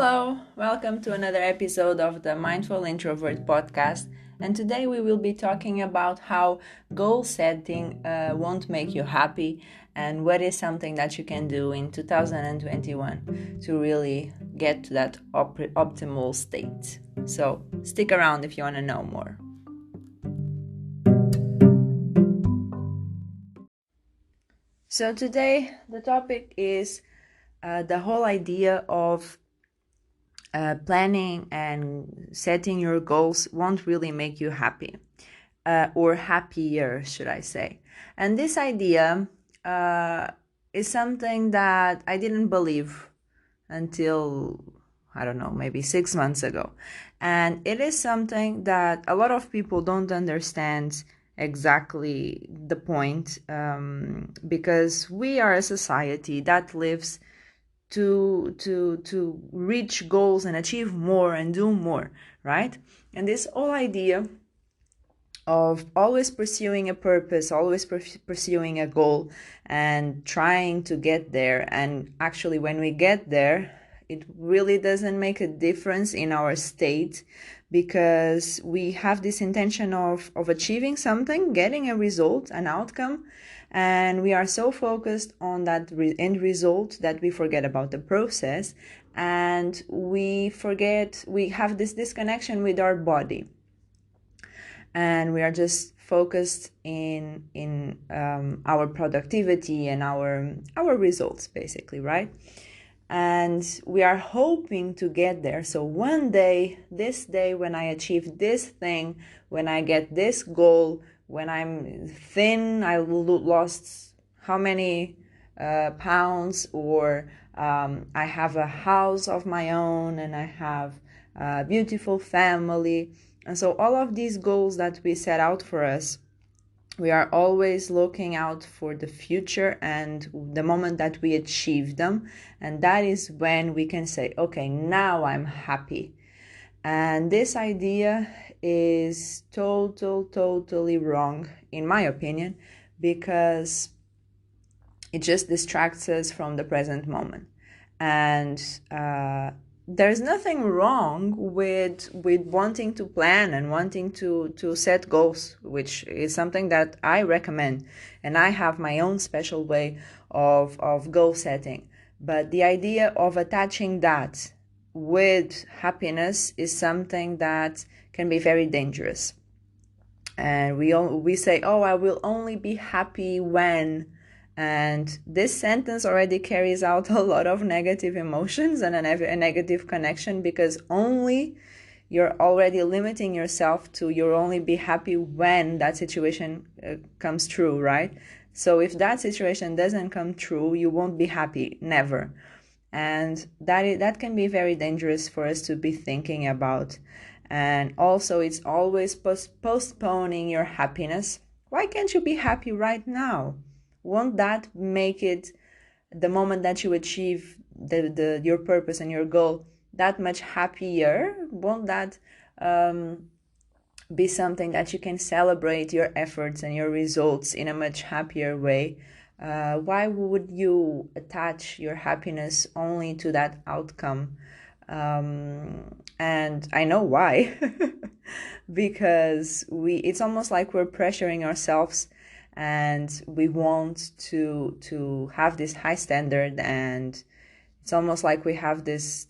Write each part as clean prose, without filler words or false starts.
Hello, welcome to another episode of the Mindful Introvert podcast. And today we will be talking about how goal setting won't make you happy and what is something that you can do in 2021 to really get to that optimal state. So stick around if you want to know more. So today the topic is the whole idea of planning and setting your goals won't really make you happy, or happier, should I say. And this idea is something that I didn't believe until, I don't know, maybe 6 months ago. And it is something that a lot of people don't understand exactly the point, because we are a society that lives to reach goals and achieve more and do more, right? And this whole idea of always pursuing a purpose, always pursuing a goal and trying to get there, and actually when we get there it really doesn't make a difference in our state, because we have this intention of achieving something, getting a result, an outcome, and we are so focused on that end result that we forget about the process, and we have this disconnection with our body, and we are just focused in our productivity and our results, basically, right? And we are hoping to get there. So one day, this day, when I achieve this thing, when I get this goal, when I'm thin, I lost how many pounds, or I have a house of my own, and I have a beautiful family. And so all of these goals that we set out for us, we are always looking out for the future and the moment that we achieve them. And that is when we can say, okay, now I'm happy. And this idea is totally wrong, in my opinion, because it just distracts us from the present moment. And there's nothing wrong with wanting to plan and wanting to set goals, which is something that I recommend. And I have my own special way of goal setting. But the idea of attaching that with happiness is something that can be very dangerous. And we say, oh, I will only be happy when, and this sentence already carries out a lot of negative emotions and a negative connection, because only you're already limiting yourself to you'll only be happy when that situation comes true, right? So if that situation doesn't come true, you won't be happy, never. And that can be very dangerous for us to be thinking about. And also, it's always postponing your happiness. Why can't you be happy right now? Won't that make it, the moment that you achieve your purpose and your goal, that much happier? Won't that be something that you can celebrate your efforts and your results in a much happier way? Why would you attach your happiness only to that outcome? And I know why. Because it's almost like we're pressuring ourselves, and we want to have this high standard, and it's almost like we have this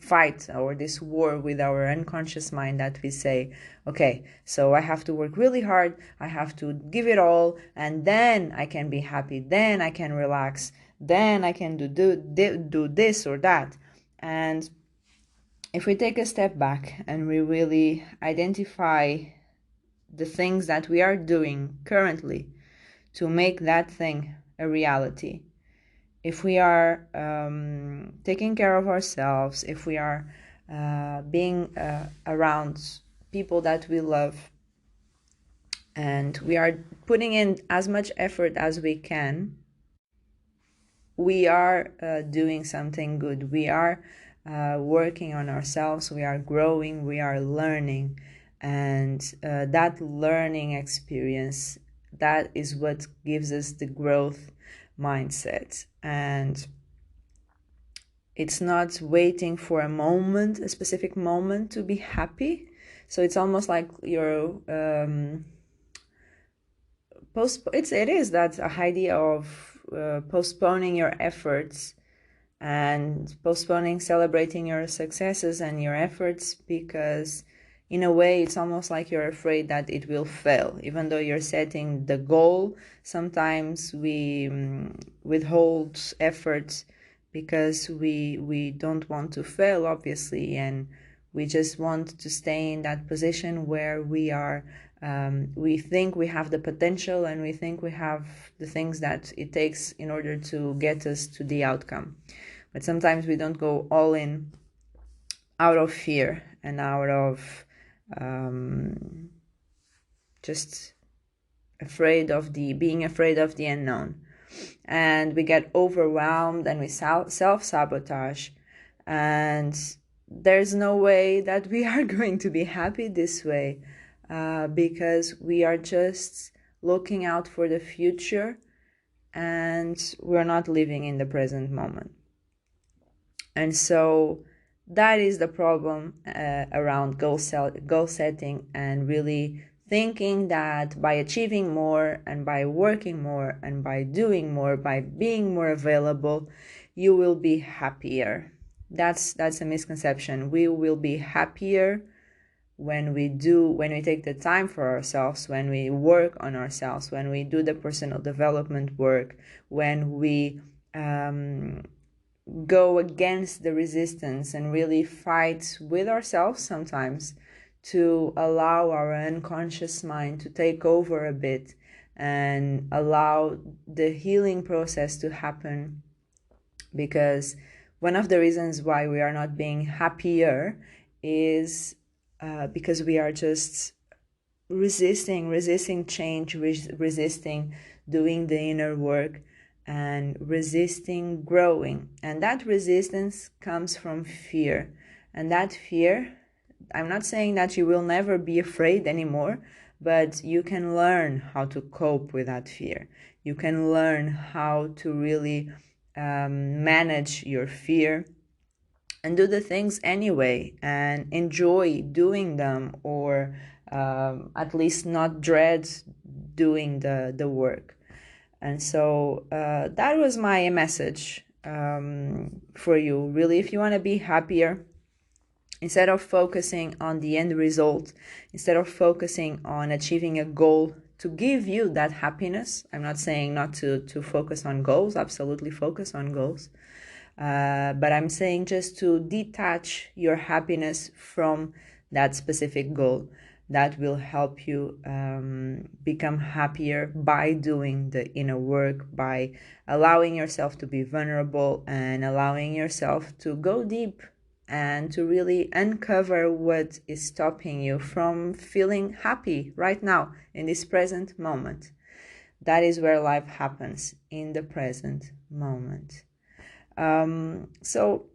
fight or this war with our unconscious mind, that we say, okay, so I have to work really hard, I have to give it all, and then I can be happy, then I can relax, then I can do this or that. And if we take a step back and we really identify the things that we are doing currently to make that thing a reality, if we are taking care of ourselves, if we are being around people that we love, and we are putting in as much effort as we can, we are doing something good. We are working on ourselves, we are growing, we are learning. And that learning experience, that is what gives us the growth mindset. And It's not waiting for a moment, a specific moment to be happy. So it's almost like you're it is that idea of postponing your efforts and postponing celebrating your successes and your efforts, because in a way it's almost like you're afraid that it will fail. Even though you're setting the goal, sometimes we withhold efforts because we don't want to fail, obviously, and we just want to stay in that position where we think we have the potential and we think we have the things that it takes in order to get us to the outcome. But sometimes we don't go all in out of fear and out of just being afraid of the unknown. And we get overwhelmed and we self-sabotage. And there's no way that we are going to be happy this way, because we are just looking out for the future and we're not living in the present moment. And so that is the problem around goal setting, and really thinking that by achieving more and by working more and by doing more, by being more available, you will be happier. That's a misconception. We will be happier when we take the time for ourselves, when we work on ourselves, when we do the personal development work, when we go against the resistance and really fight with ourselves sometimes to allow our unconscious mind to take over a bit and allow the healing process to happen. Because one of the reasons why we are not being happier is because we are just resisting change, resisting doing the inner work, and resisting growing. And that resistance comes from fear. And that fear, I'm not saying that you will never be afraid anymore, but you can learn how to cope with that fear. You can learn how to really manage your fear and do the things anyway and enjoy doing them, or at least not dread doing the work. And so that was my message for you. Really, if you want to be happier, instead of focusing on the end result, instead of focusing on achieving a goal to give you that happiness, I'm not saying not to focus on goals, absolutely focus on goals. But I'm saying just to detach your happiness from that specific goal. That will help you become happier by doing the inner work, by allowing yourself to be vulnerable and allowing yourself to go deep and to really uncover what is stopping you from feeling happy right now in this present moment. That is where life happens, in the present moment. So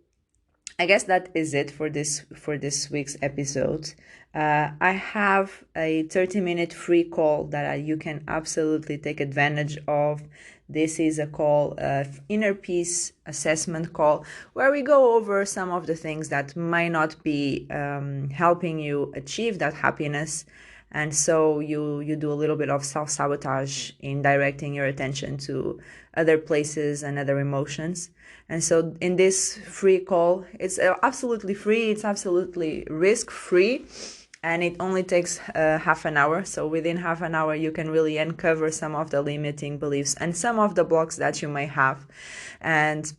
I guess that is it for this week's episode. I have a 30-minute free call that you can absolutely take advantage of. This is a call, inner peace assessment call, where we go over some of the things that might not be helping you achieve that happiness. And so you do a little bit of self-sabotage in directing your attention to other places and other emotions. And so in this free call, it's absolutely free, it's absolutely risk-free, and it only takes half an hour. So within half an hour, you can really uncover some of the limiting beliefs and some of the blocks that you may have. And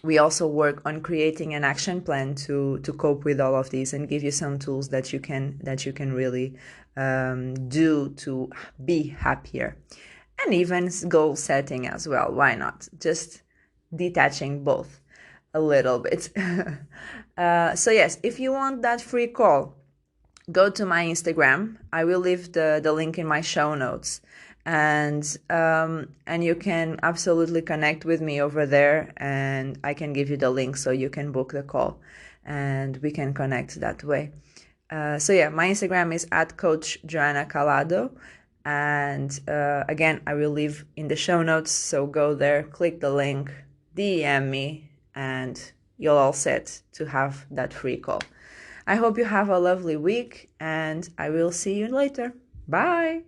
we also work on creating an action plan to cope with all of these and give you some tools that you can really do to be happier. And even goal setting as well. Why not? Just detaching both a little bit. So yes, if you want that free call, go to my Instagram. I will leave the link in my show notes. And you can absolutely connect with me over there, and I can give you the link so you can book the call and we can connect that way. So yeah, my Instagram is @Coach Joanna Calado, and again, I will leave in the show notes, so go there, click the link, DM me, and you're all set to have that free call. I hope you have a lovely week, and I will see you later. Bye.